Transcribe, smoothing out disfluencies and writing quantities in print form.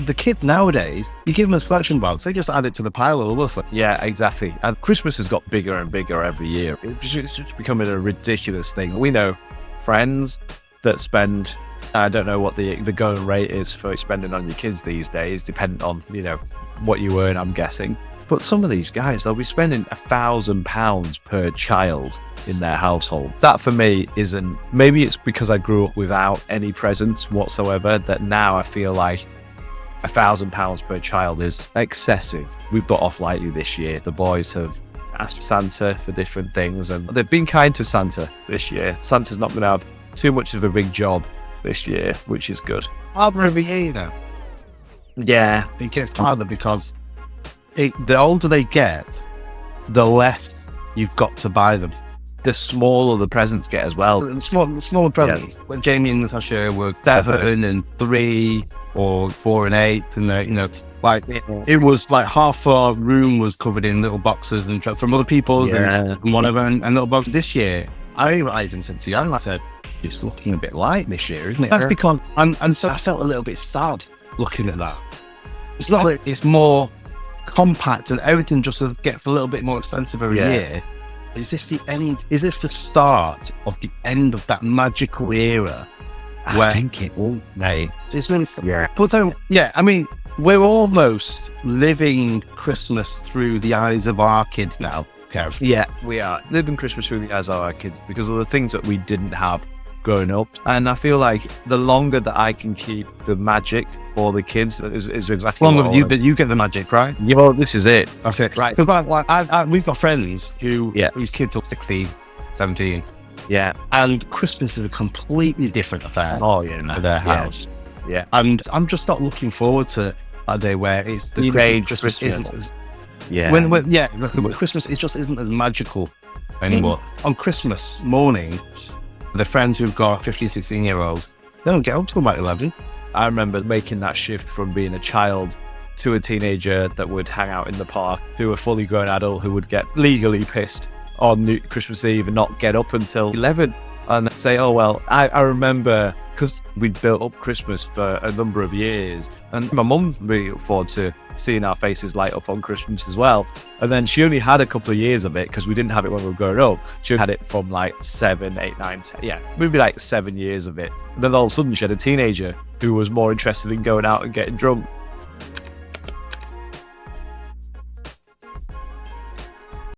the kids nowadays, you give them a selection box, they just add it to the pile of other stuff. Yeah, exactly. And Christmas has got bigger and bigger every year. It's just becoming a ridiculous thing. We know friends that spend, I don't know what the going rate is for spending on your kids these days, depending on, what you earn, I'm guessing. But some of these guys, they'll be spending £1,000 per child in their household. That for me isn't, maybe it's because I grew up without any presents whatsoever, that now I feel like £1,000 per child is excessive. We've got off lightly this year. The boys have asked Santa for different things, and they've been kind to Santa this year. Santa's not going to have too much of a big job this year, which is good. Harder every year now. Yeah. It gets harder because the older they get, the less you've got to buy them. The smaller the presents get as well. The smaller presents. When Jamie and Natasha were 7 and 3 or 4 and 8, and it was like half our room was covered in little boxes and from other people's and whatever, and little boxes. This year, I even said to you, I said, it's looking a bit light this year, isn't it? That's because, and so I felt a little bit sad looking at that. It's not that it's more compact and everything just gets a little bit more expensive every year. Is this the end? Is this the start of the end of that magical era? I think it will, mate. It's really, But then, I mean, we're almost living Christmas through the eyes of our kids now, Kev. Yeah, we are living Christmas through the eyes of our kids because of the things that we didn't have growing up. And I feel like the longer that I can keep the magic for the kids is exactly but you get the magic, right? Yeah, well, this is it. That's it. Right. Because we've got friends whose kids are 16, 17. Yeah. And Christmas is a completely different affair. Oh, yeah. For their house. Yeah. And I'm just not looking forward to a day where it's the Christmas isn't. When Christmas it just isn't as magical anymore. On Christmas morning, the friends who've got 15, 16-year-olds, they don't get up till about 11. I remember making that shift from being a child to a teenager that would hang out in the park to a fully grown adult who would get legally pissed on Christmas Eve and not get up until 11 and say, oh, well, I remember because we'd built up Christmas for a number of years, and my mum really looked forward to seeing our faces light up on Christmas as well. And then she only had a couple of years of it because we didn't have it when we were growing up. She had it from like 7, 8, 9, 10, maybe like 7 years of it. And then all of a sudden she had a teenager who was more interested in going out and getting drunk.